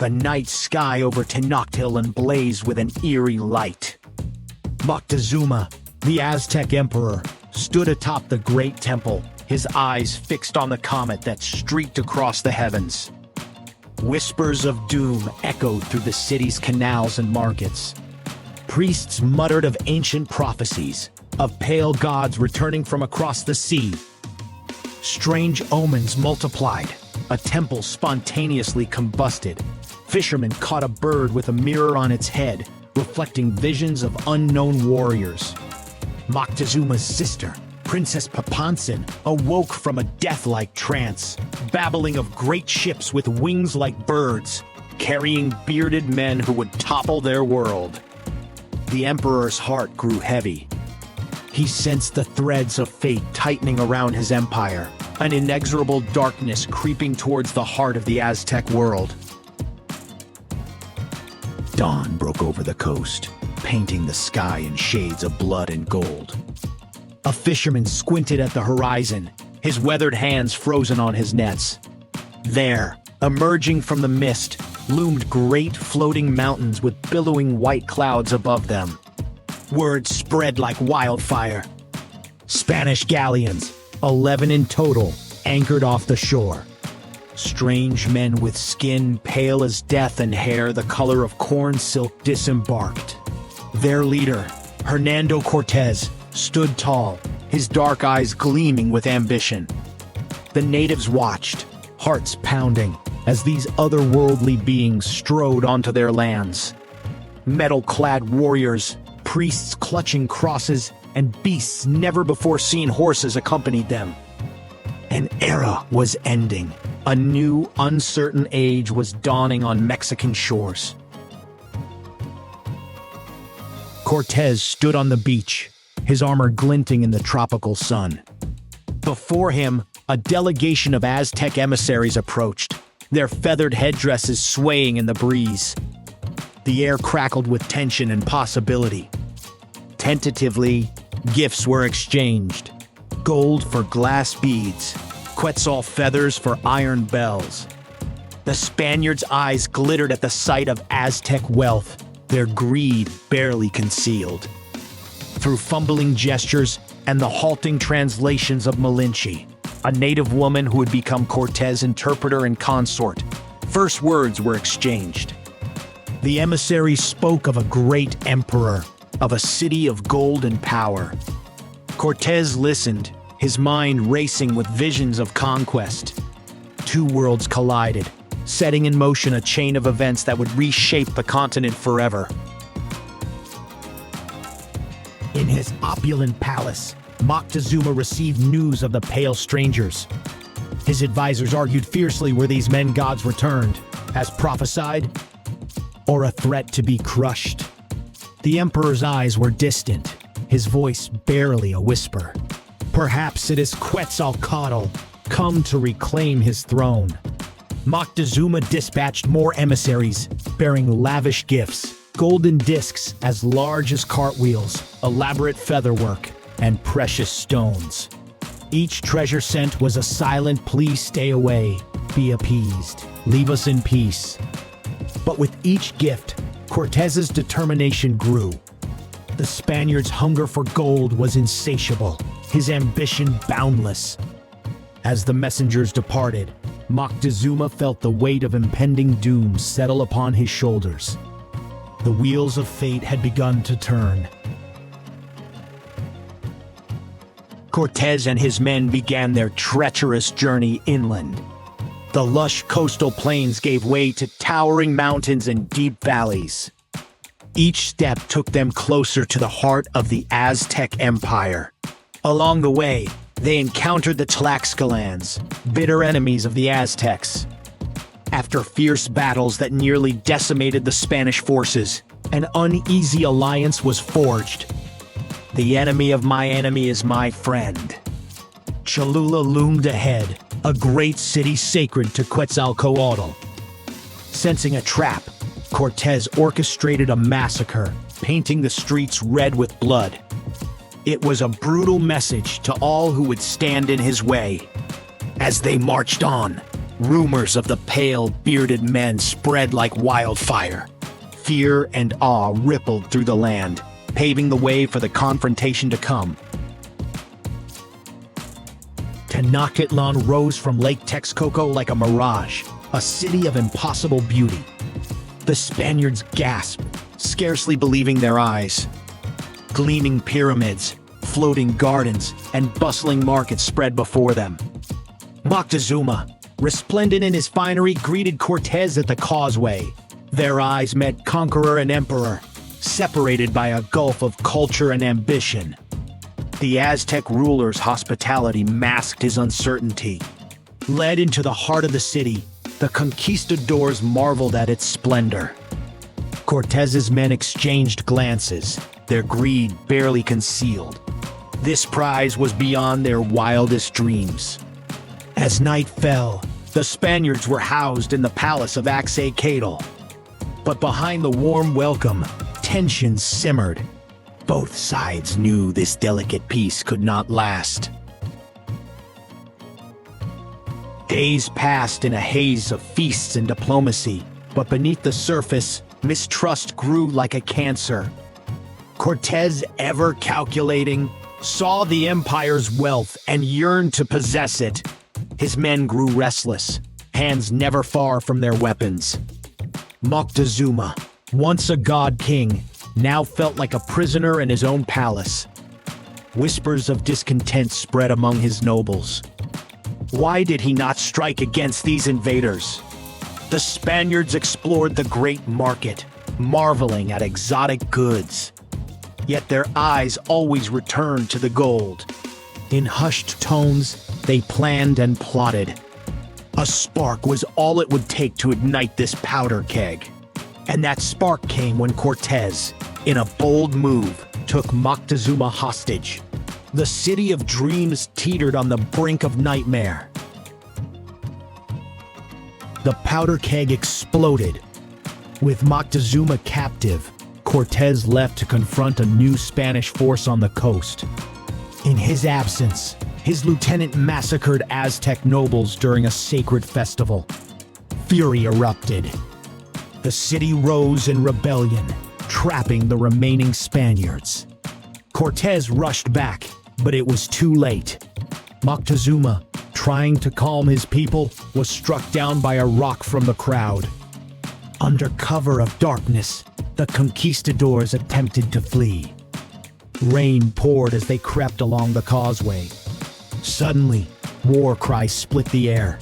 The night sky over Tenochtitlan blazed with an eerie light. Moctezuma, the Aztec emperor, stood atop the great temple, his eyes fixed on the comet that streaked across the heavens. Whispers of doom echoed through the city's canals and markets. Priests muttered of ancient prophecies, of pale gods returning from across the sea. Strange omens multiplied. A temple spontaneously combusted. Fishermen caught a bird with a mirror on its head, reflecting visions of unknown warriors. Moctezuma's sister, Princess Papansin, awoke from a death-like trance, babbling of great ships with wings like birds, carrying bearded men who would topple their world. The emperor's heart grew heavy. He sensed the threads of fate tightening around his empire, an inexorable darkness creeping towards the heart of the Aztec world. Dawn broke over the coast, painting the sky in shades of blood and gold. A fisherman squinted at the horizon, his weathered hands frozen on his nets. There, emerging from the mist, loomed great floating mountains with billowing white clouds above them. Word spread like wildfire. Spanish galleons, 11 in total, anchored off the shore. Strange men with skin pale as death and hair the color of corn silk disembarked. Their leader, Hernando Cortés, stood tall, his dark eyes gleaming with ambition. The natives watched, hearts pounding, as these otherworldly beings strode onto their lands. Metal-clad warriors, priests clutching crosses, and beasts never-before-seen horses accompanied them. An era was ending. A new, uncertain age was dawning on Mexican shores. Cortés stood on the beach, his armor glinting in the tropical sun. Before him, a delegation of Aztec emissaries approached, their feathered headdresses swaying in the breeze. The air crackled with tension and possibility. Tentatively, gifts were exchanged. Gold for glass beads, Quetzal feathers for iron bells. The Spaniards' eyes glittered at the sight of Aztec wealth, their greed barely concealed. Through fumbling gestures and the halting translations of Malinche, a native woman who had become Cortés' interpreter and consort, first words were exchanged. The emissaries spoke of a great emperor, of a city of gold and power. Cortés listened, his mind racing with visions of conquest. Two worlds collided, setting in motion a chain of events that would reshape the continent forever. In his opulent palace, Moctezuma received news of the pale strangers. His advisors argued fiercely were these men gods returned, as prophesied, or a threat to be crushed. The emperor's eyes were distant, his voice barely a whisper. Perhaps it is Quetzalcoatl, come to reclaim his throne. Moctezuma dispatched more emissaries, bearing lavish gifts, golden discs as large as cartwheels, elaborate featherwork, and precious stones. Each treasure sent was a silent plea: stay away, be appeased, leave us in peace. But with each gift, Cortés's determination grew. The Spaniard's hunger for gold was insatiable, his ambition boundless. As the messengers departed, Moctezuma felt the weight of impending doom settle upon his shoulders. The wheels of fate had begun to turn. Cortés and his men began their treacherous journey inland. The lush coastal plains gave way to towering mountains and deep valleys. Each step took them closer to the heart of the Aztec Empire. Along the way, they encountered the Tlaxcalans, bitter enemies of the Aztecs. After fierce battles that nearly decimated the Spanish forces, an uneasy alliance was forged. The enemy of my enemy is my friend. Cholula loomed ahead, a great city sacred to Quetzalcoatl. Sensing a trap, Cortés orchestrated a massacre, painting the streets red with blood. It was a brutal message to all who would stand in his way. As they marched on, Rumors of the pale, bearded men spread like wildfire. Fear and awe rippled through the land, paving the way for the confrontation to come. Tenochtitlan rose from Lake Texcoco like a mirage, a city of impossible beauty. The Spaniards gasped, scarcely believing their eyes. Gleaming pyramids, floating gardens, and bustling markets spread before them. Moctezuma, resplendent in his finery, greeted Cortés at the causeway. Their eyes met conqueror and emperor, separated by a gulf of culture and ambition. The Aztec ruler's hospitality masked his uncertainty. Led into the heart of the city, the conquistadors marveled at its splendor. Cortés's men exchanged glances, their greed barely concealed. This prize was beyond their wildest dreams. As night fell, the Spaniards were housed in the palace of Aztec. But behind the warm welcome, tensions simmered. Both sides knew this delicate peace could not last. Days passed in a haze of feasts and diplomacy, but beneath the surface, mistrust grew like a cancer. Cortés, ever calculating, saw the empire's wealth and yearned to possess it. His men grew restless, hands never far from their weapons. Moctezuma, once a god king, now felt like a prisoner in his own palace. Whispers of discontent spread among his nobles. Why did he not strike against these invaders? The Spaniards explored the great market, marveling at exotic goods. Yet their eyes always returned to the gold. In hushed tones, they planned and plotted. A spark was all it would take to ignite this powder keg. And that spark came when Cortés, in a bold move, took Moctezuma hostage. The city of dreams teetered on the brink of nightmare. The powder keg exploded. With Moctezuma captive, Cortés left to confront a new Spanish force on the coast. In his absence, his lieutenant massacred Aztec nobles during a sacred festival. Fury erupted. The city rose in rebellion, trapping the remaining Spaniards. Cortés rushed back, but it was too late. Moctezuma, trying to calm his people, was struck down by a rock from the crowd. Under cover of darkness, the conquistadors attempted to flee. Rain poured as they crept along the causeway. Suddenly, war cries split the air.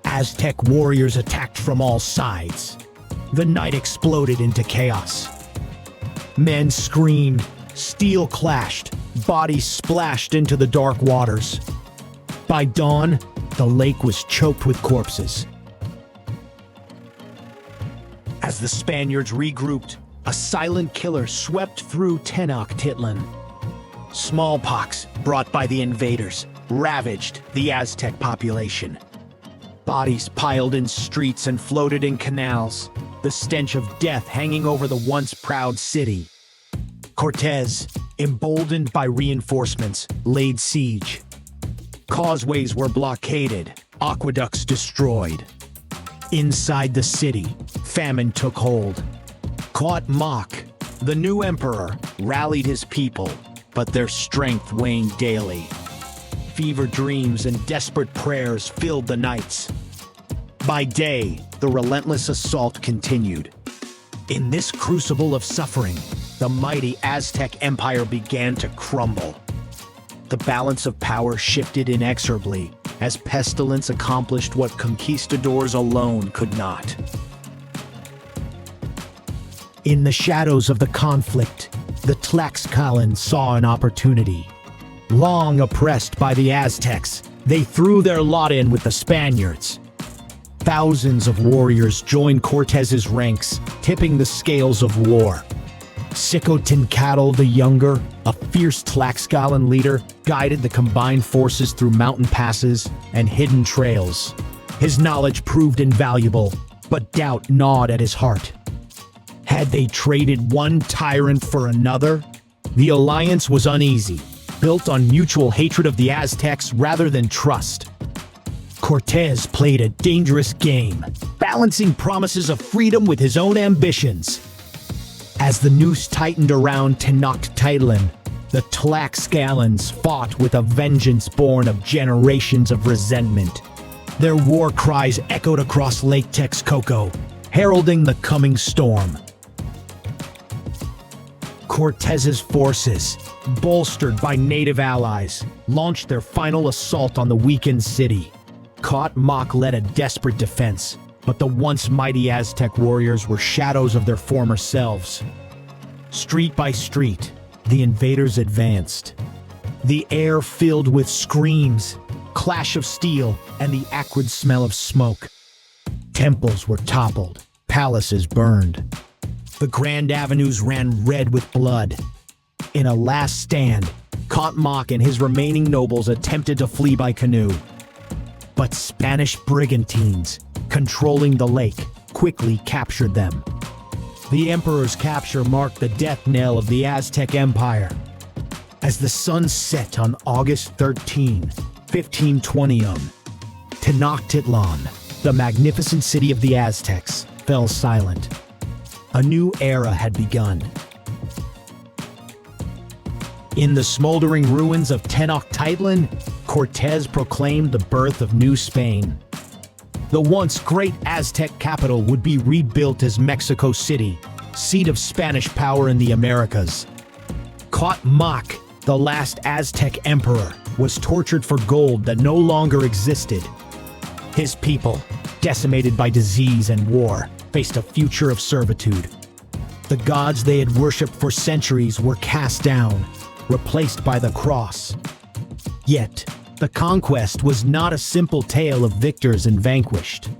Aztec warriors attacked from all sides. The night exploded into chaos. Men screamed, steel clashed, bodies splashed into the dark waters. By dawn, the lake was choked with corpses. As the Spaniards regrouped, a silent killer swept through Tenochtitlan. Smallpox, brought by the invaders, ravaged the Aztec population. Bodies piled in streets and floated in canals, the stench of death hanging over the once proud city. Cortés, emboldened by reinforcements, laid siege. Causeways were blockaded, aqueducts destroyed. Inside the city, famine took hold. Cuauhtémoc, the new emperor, rallied his people, but their strength waned daily. Fever dreams and desperate prayers filled the nights. By day, the relentless assault continued. In this crucible of suffering, the mighty Aztec Empire began to crumble. The balance of power shifted inexorably as pestilence accomplished what conquistadors alone could not. In the shadows of the conflict, the Tlaxcalans saw an opportunity. Long oppressed by the Aztecs, they threw their lot in with the Spaniards. Thousands of warriors joined Cortés's ranks, tipping the scales of war. Xicotencatl the Younger, a fierce Tlaxcalan leader, guided the combined forces through mountain passes and hidden trails. His knowledge proved invaluable, but doubt gnawed at his heart. Had they traded one tyrant for another? The alliance was uneasy, built on mutual hatred of the Aztecs rather than trust. Cortés played a dangerous game, balancing promises of freedom with his own ambitions. As the noose tightened around Tenochtitlan, the Tlaxcalans fought with a vengeance born of generations of resentment. Their war cries echoed across Lake Texcoco, heralding the coming storm. Cortés's forces, bolstered by native allies, launched their final assault on the weakened city. Cuauhtémoc led a desperate defense, but the once mighty Aztec warriors were shadows of their former selves. Street by street, the invaders advanced. The air filled with screams, clash of steel, and the acrid smell of smoke. Temples were toppled, palaces burned. The grand avenues ran red with blood. In a last stand, Cuauhtémoc and his remaining nobles attempted to flee by canoe. But Spanish brigantines, controlling the lake, quickly captured them. The emperor's capture marked the death knell of the Aztec Empire. As the sun set on August 13, 1520, Tenochtitlan, the magnificent city of the Aztecs, fell silent. A new era had begun. In the smoldering ruins of Tenochtitlan, Cortés proclaimed the birth of New Spain. The once great Aztec capital would be rebuilt as Mexico City, seat of Spanish power in the Americas. Cuauhtémoc, the last Aztec emperor, was tortured for gold that no longer existed. His people, decimated by disease and war, faced a future of servitude. The gods they had worshipped for centuries were cast down, replaced by the cross. Yet, the conquest was not a simple tale of victors and vanquished.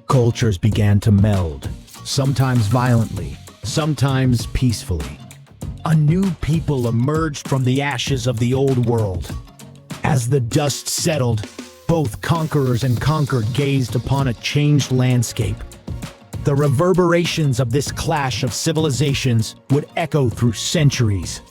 Cultures began to meld, sometimes violently, sometimes peacefully. A new people emerged from the ashes of the old world. As the dust settled, both conquerors and conquered gazed upon a changed landscape. The reverberations of this clash of civilizations would echo through centuries,